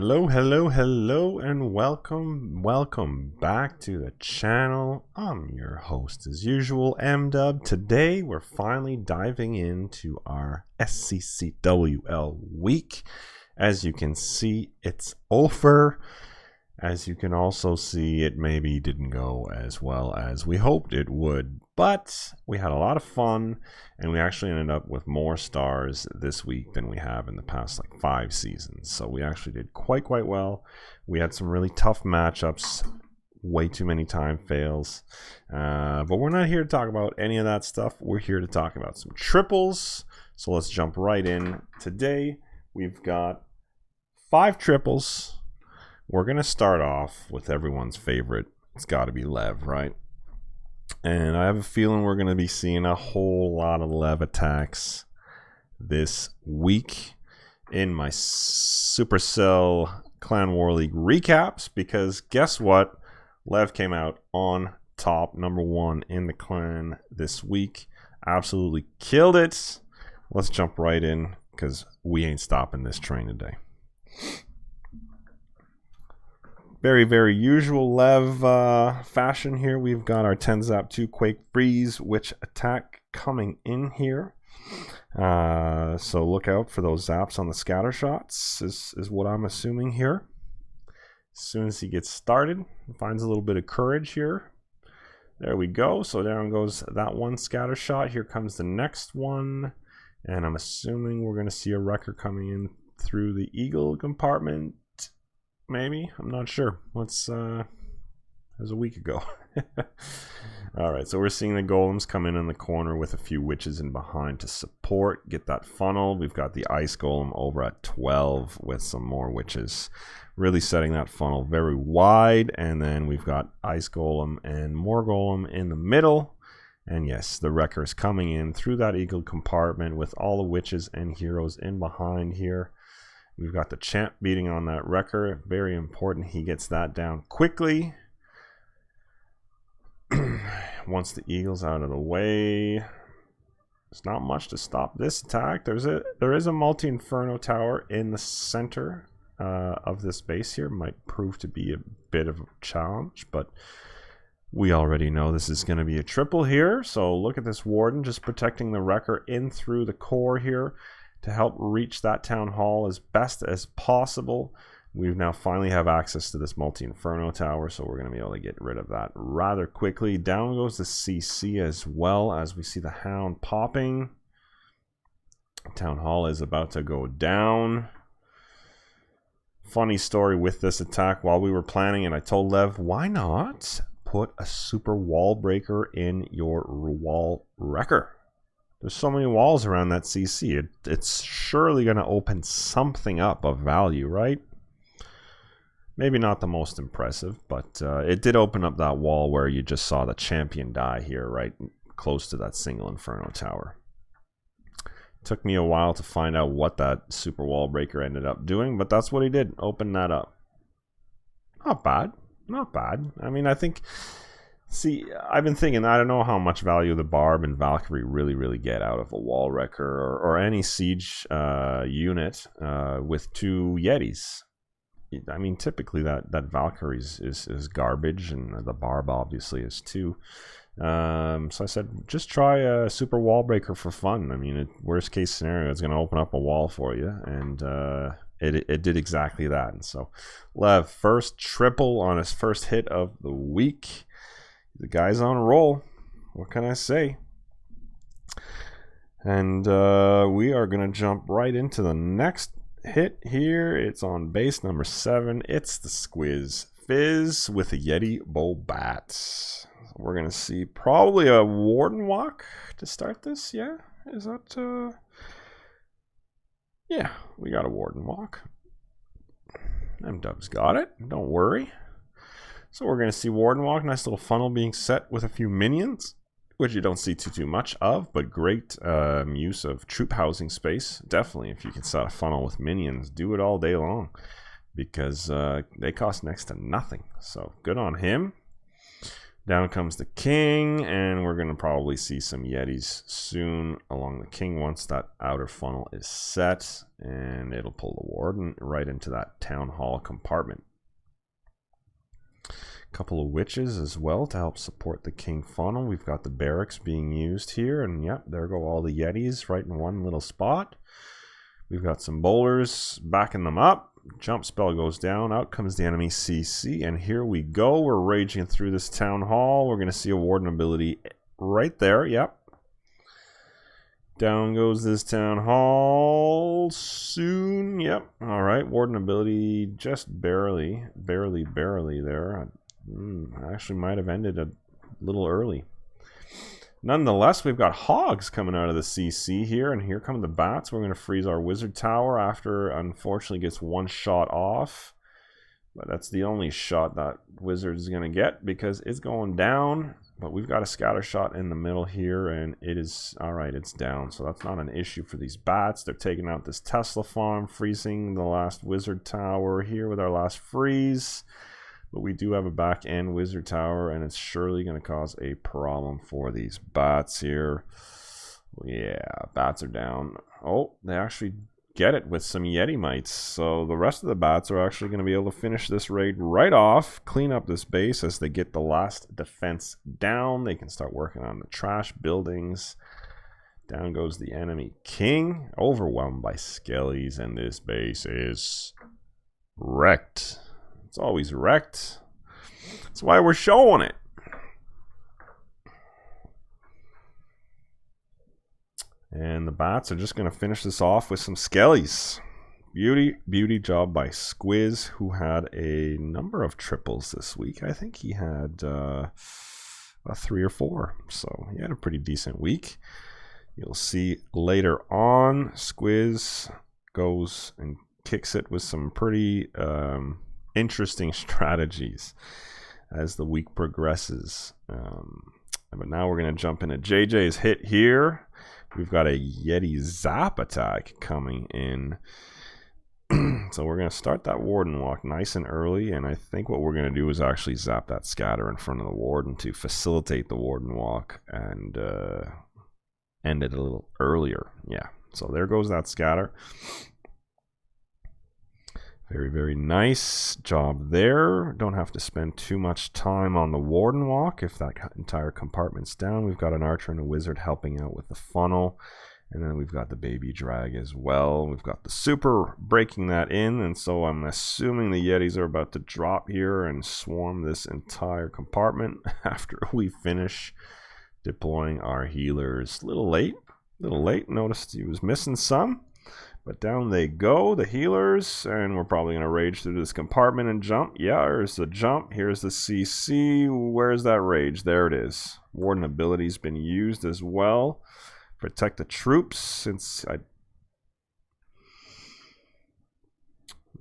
Hello, and welcome back to the channel. I'm your host, as usual, M-Dub. Today, we're finally diving into our SCCWL week. As you can see, it's over. As you can also see, it maybe didn't go as well as we hoped it would, but we had a lot of fun, and we actually ended up with more stars this week than we have in the past like 5 seasons. So we actually did quite well. We had some really tough matchups, way too many time fails, but we're not here to talk about any of that stuff. We're here to talk about some triples. So let's jump right in. Today we've got 5 triples. We're going to start off with everyone's favorite. It's got to be Lev, right? And I have a feeling we're going to be seeing a whole lot of Lev attacks this week in my SuperCell Clan War League recaps, because guess what? Lev came out on top, #1 in the clan this week. Absolutely killed it. Let's jump right in, because we ain't stopping this train today. Very usual Lev fashion here. We've got our 10 Zap 2 Quake Freeze Witch attack coming in here. So look out for those zaps on the scatter shots is what I'm assuming here. As soon as he gets started, he finds a little bit of courage here. There we go. So down goes that one scatter shot. Here comes the next one. And I'm assuming we're going to see a wrecker coming in through the eagle compartment. Maybe, I'm not sure. Let's it was a week ago. Alright, so we're seeing the golems come in the corner with a few witches in behind to support, get that funnel. We've got the ice golem over at 12 with some more witches, really setting that funnel very wide. And then we've got ice golem and more golem in the middle. And yes, the wrecker is coming in through that eagle compartment with all the witches and heroes in behind here. We've got the champ beating on that wrecker. Very important he gets that down quickly. Once the eagle's out of the way, there's not much to stop this attack. There is a multi-inferno tower in the center of this base here. Might prove to be a bit of a challenge, but we already know this is going to be a triple here. So look at this warden just protecting the wrecker in through the core here to help reach that town hall as best as possible. We now finally have access to this multi-inferno tower, so we're going to be able to get rid of that rather quickly. Down goes the CC as well, as we see the hound popping. Town hall is about to go down. Funny story with this attack. While we were planning it, I told Lev, why not put a super wall breaker in your wall wrecker? There's so many walls around that CC. It's surely going to open something up of value, right? Maybe not the most impressive, but it did open up that wall where you just saw the champion die here, right close to that single Inferno tower. Took me a while to find out what that super wall breaker ended up doing, but that's what he did. Open that up. Not bad. Not bad. I mean, I think... See, I've been thinking, I don't know how much value the Barb and Valkyrie really get out of a wall wrecker or any siege unit with 2 Yetis. I mean, typically that Valkyrie is garbage, and the Barb obviously is too. So I said, just try a super wall breaker for fun. I mean, worst case scenario, it's going to open up a wall for you, and it did exactly that. And so, Lev, first triple on his first hit of the week. The guy's on a roll. What can I say? And we are going to jump right into the next hit here. It's on base number 7. It's the Squiz Fizz with a Yeti Bow Bat. We're going to see probably a Warden Walk to start this. Yeah? Is that... Yeah, we got a Warden Walk. M-Dub's got it. Don't worry. So we're going to see Warden Walk, nice little funnel being set with a few minions, which you don't see too much of, but great use of troop housing space. Definitely, if you can set a funnel with minions, do it all day long, because they cost next to nothing. So good on him. Down comes the king, and we're going to probably see some Yetis soon along the king once that outer funnel is set, and it'll pull the warden right into that town hall compartment. A couple of witches as well to help support the king funnel. We've got the barracks being used here, and yep, there go all the Yetis right in one little spot. We've got some bowlers backing them up. Jump spell goes down, out comes the enemy CC, and here we go. We're raging through this town hall. We're going to see a warden ability right there. Yep. Down goes this town hall soon. Yep. All right. Warden ability just barely there. Actually might have ended a little early. Nonetheless, we've got hogs coming out of the CC here, and here come the bats. We're going to freeze our wizard tower after, unfortunately, gets one shot off. But that's the only shot that wizard is going to get because it's going down. But we've got a scatter shot in the middle here, and it is, all right, it's down. So that's not an issue for these bats. They're taking out this Tesla farm, freezing the last wizard tower here with our last freeze. But we do have a back end wizard tower, and it's surely going to cause a problem for these bats here. Yeah, bats are down. Oh, they actually get it with some Yeti mites. So the rest of the bats are actually going to be able to finish this raid right off, clean up this base as they get the last defense down. They can start working on the trash buildings. Down goes the enemy king, overwhelmed by skellies, and this base is wrecked. It's always wrecked. That's why we're showing it. And the bats are just going to finish this off with some skellies. Beauty job by Squiz, who had a number of triples this week. I think he had 3 or 4. So he had a pretty decent week. You'll see later on, Squiz goes and kicks it with some pretty interesting strategies as the week progresses. But now we're going to jump into JJ's Hit here. We've got a Yeti Zap attack coming in. So we're going to start that warden walk nice and early, and I think what we're going to do is actually zap that scatter in front of the warden to facilitate the warden walk and end it a little earlier. Yeah, so there goes that scatter. Very nice job there. Don't have to spend too much time on the warden walk if that entire compartment's down. We've got an archer and a wizard helping out with the funnel. And then we've got the baby drag as well. We've got the super breaking that in. And so I'm assuming the Yetis are about to drop here and swarm this entire compartment after we finish deploying our healers. A little late. Noticed he was missing some. But down they go, the healers, and we're probably going to rage through this compartment and jump. Yeah, here's the jump. Here's the CC. Where's that rage? There it is. Warden ability's been used as well. Protect the troops since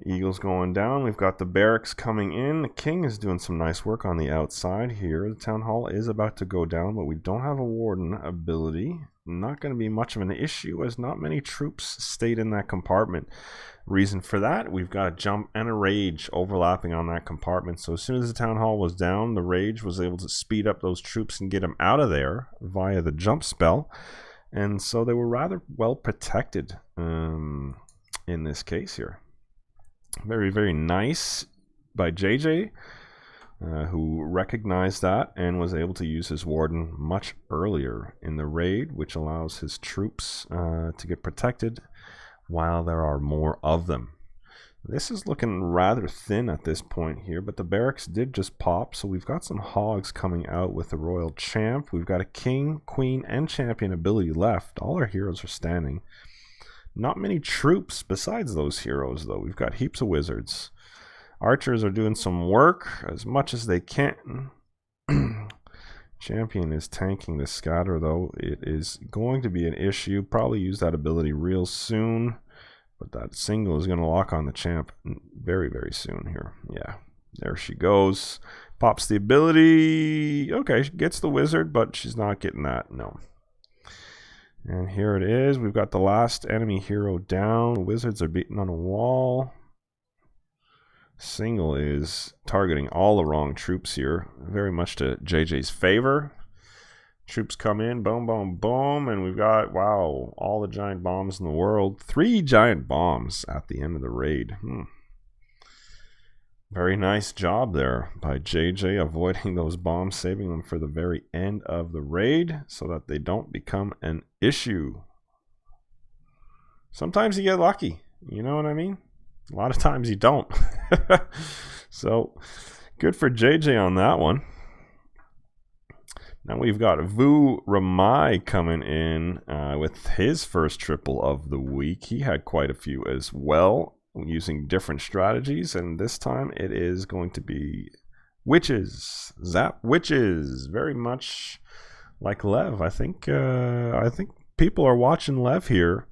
Eagle's going down. We've got the barracks coming in. The king is doing some nice work on the outside here. The town hall is about to go down, but we don't have a warden ability. Not going to be much of an issue as not many troops stayed in that compartment. Reason for that, we've got a jump and a rage overlapping on that compartment. So as soon as the town hall was down, the rage was able to speed up those troops and get them out of there via the jump spell. And so they were rather well protected in this case here. Very nice by JJ, who recognized that and was able to use his warden much earlier in the raid, which allows his troops to get protected while there are more of them. This is looking rather thin at this point here, but the barracks did just pop, so we've got some hogs coming out with the royal champ. We've got a king, queen, and champion ability left. All our heroes are standing. Not many troops besides those heroes, though. We've got heaps of wizards. Archers are doing some work as much as they can. Champion is tanking the scatter, though. It is going to be an issue. Probably use that ability real soon. But that single is going to lock on the champ very soon here. Yeah, there she goes. Pops the ability. Okay, she gets the wizard, but she's not getting that. No. And here it is. We've got the last enemy hero down. The wizards are beating on a wall. Single is targeting all the wrong troops here, very much to JJ's favor. Troops come in, boom, boom, boom, and we've got, wow, all the giant bombs in the world. 3 giant bombs at the end of the raid. Very nice job there by JJ, avoiding those bombs, saving them for the very end of the raid so that they don't become an issue. Sometimes you get lucky, you know what I mean? A lot of times you don't. So, good for JJ on that one. Now we've got Ramai coming in with his first triple of the week. He had quite a few as well, using different strategies, and this time it is going to be witches. Zap witches. Very much like Lev. I think people are watching Lev here,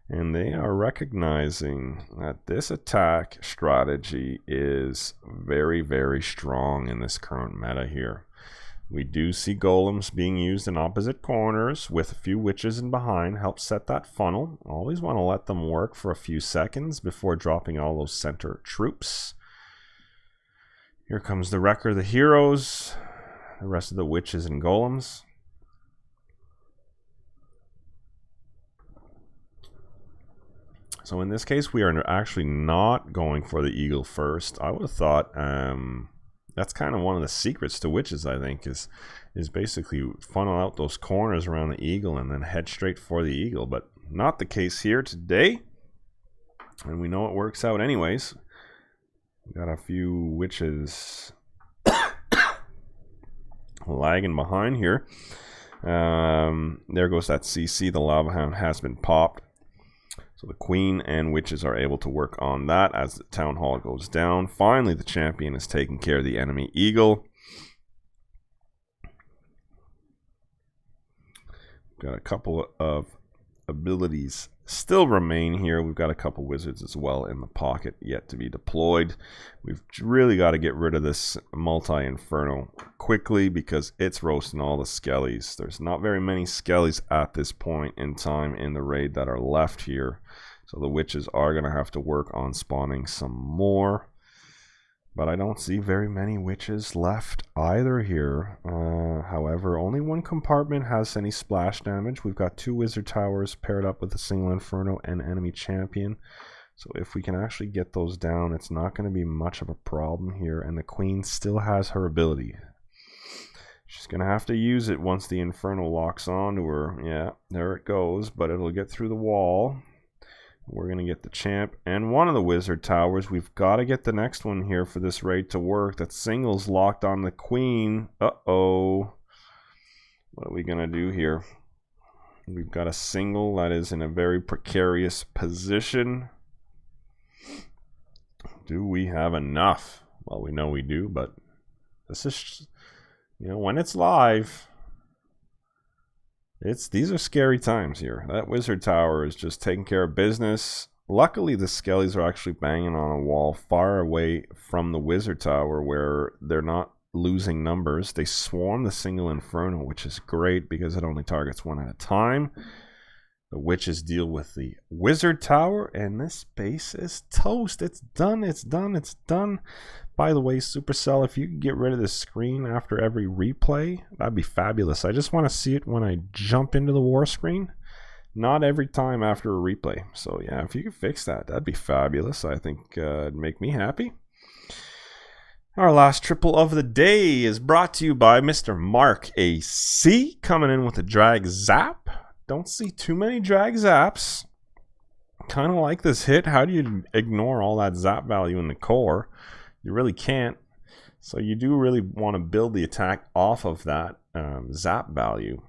and they are recognizing that this attack strategy is very, very strong in this current meta here. We do see golems being used in opposite corners with a few witches in behind. Help set that funnel. Always want to let them work for a few seconds before dropping all those center troops. Here comes the Wrecker, the heroes, the rest of the witches and golems. So in this case, we are actually not going for the eagle first. I would have thought that's kind of one of the secrets to witches, I think, is basically funnel out those corners around the eagle and then head straight for the eagle. But not the case here today. And we know it works out anyways. We got a few witches lagging behind here. There goes that CC. The Lava Hound has been popped. So the Queen and witches are able to work on that as the Town Hall goes down. Finally, the champion is taking care of the enemy eagle. Got a couple of abilities still remain here. We've got a couple wizards as well in the pocket yet to be deployed. We've really got to get rid of this multi-inferno quickly because it's roasting all the skellies. There's not very many skellies at this point in time in the raid that are left here. So the witches are going to have to work on spawning some more. But I don't see very many witches left either here. However, only one compartment has any splash damage. We've got 2 wizard towers paired up with a single inferno and enemy champion. So if we can actually get those down, it's not going to be much of a problem here. And the Queen still has her ability. She's going to have to use it once the inferno locks onto her. Yeah, there it goes, but it'll get through the wall. We're going to get the champ and one of the wizard towers. We've got to get the next one here for this raid to work. That single's locked on the Queen. Uh-oh. What are we going to do here? We've got a single that is in a very precarious position. Do we have enough? Well, we know we do, but this is, you know, when it's live, these are scary times here. That wizard tower is just taking care of business. Luckily, the skellies are actually banging on a wall far away from the wizard tower where they're not losing numbers. They swarm the single inferno, which is great because it only targets one at a time. The witches deal with the wizard tower, and this base is toast. It's done, it's done, it's done. By the way, SuperCell, if you could get rid of this screen after every replay, that'd be fabulous. I just want to see it when I jump into the war screen, not every time after a replay. So yeah, if you could fix that, that'd be fabulous. I think it'd make me happy. Our last triple of the day is brought to you by Mr. Mark AC, coming in with a drag zap. Don't see too many drag zaps. Kind of like this hit. How do you ignore all that zap value in the core? You really can't. So you do really want to build the attack off of that zap value.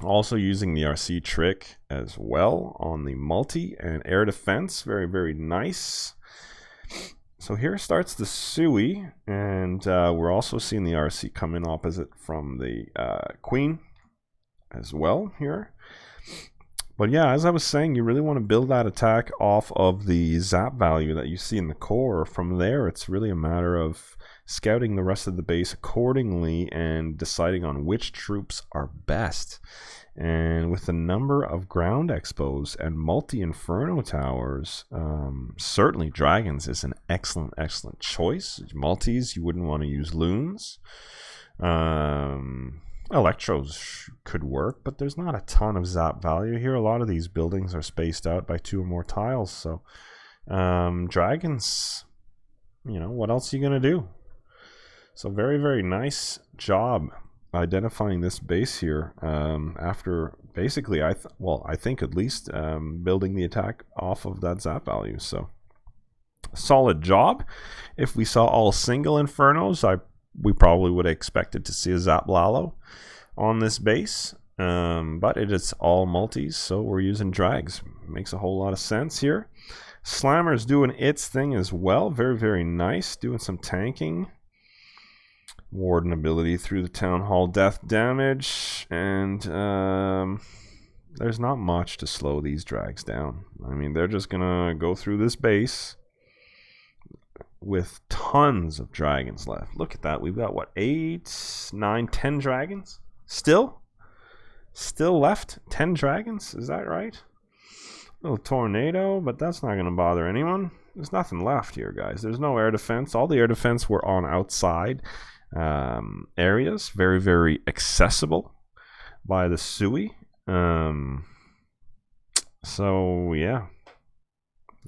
Also using the RC trick as well on the multi and air defense. Very, very nice. So here starts the Sui, and we're also seeing the RC come in opposite from the Queen as well here. But yeah, as I was saying, you really want to build that attack off of the zap value that you see in the core. From there, it's really a matter of scouting the rest of the base accordingly and deciding on which troops are best. And with the number of ground expos and multi-inferno towers, certainly dragons is an excellent choice. Multis, you wouldn't want to use loons. Electros could work, but there's not a ton of zap value here. A lot of these buildings are spaced out by 2 or more tiles, so dragons, you know, what else are you gonna do? So very nice job identifying this base here, after basically I think at least building the attack off of that zap value. So solid job. If we saw all single infernos, we probably would have expected to see a zap lalo on this base, but it is all multis, so we're using drags. Makes a whole lot of sense here. Slammer's doing its thing as well. Very nice, doing some tanking. Warden ability through the Town Hall death damage, and there's not much to slow these drags down. I mean, they're just gonna go through this base with tons of dragons left. Look at that. We've got what, 8, 9, 10 dragons still left. 10 dragons, is that right? Little tornado, but that's not gonna bother anyone. There's nothing left here, guys. There's no air defense. All the air defense were on outside areas, very accessible by the Sui. So yeah,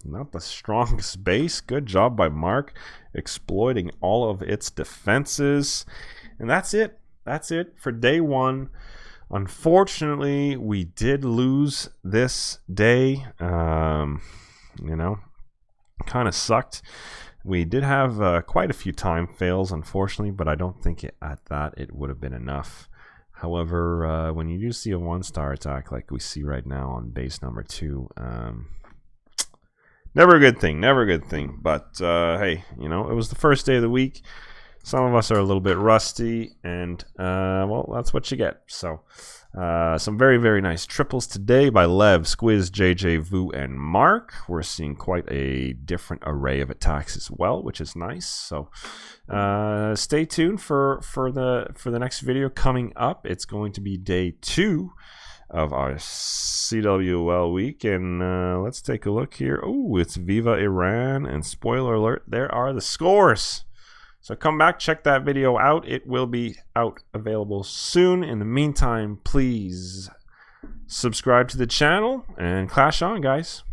not the strongest base. Good job by Mark exploiting all of its defenses, and that's it for day 1. Unfortunately, we did lose this day. You know, kind of sucked. We did have quite a few time fails, unfortunately, but I don't think it would have been enough. However, when you do see a 1-star attack like we see right now on base number 2, never a good thing. But hey, you know, it was the first day of the week. Some of us are a little bit rusty, and well, that's what you get. So some very nice triples today by Lev, Squiz, JJ, Vu, and Mark. We're seeing quite a different array of attacks as well, which is nice. So stay tuned for the next video coming up. It's going to be day 2 of our CWL week, and let's take a look here. Oh, it's Viva Iran, and spoiler alert, there are the scores. So come back, check that video out. It will be available soon. In the meantime, please subscribe to the channel and clash on, guys.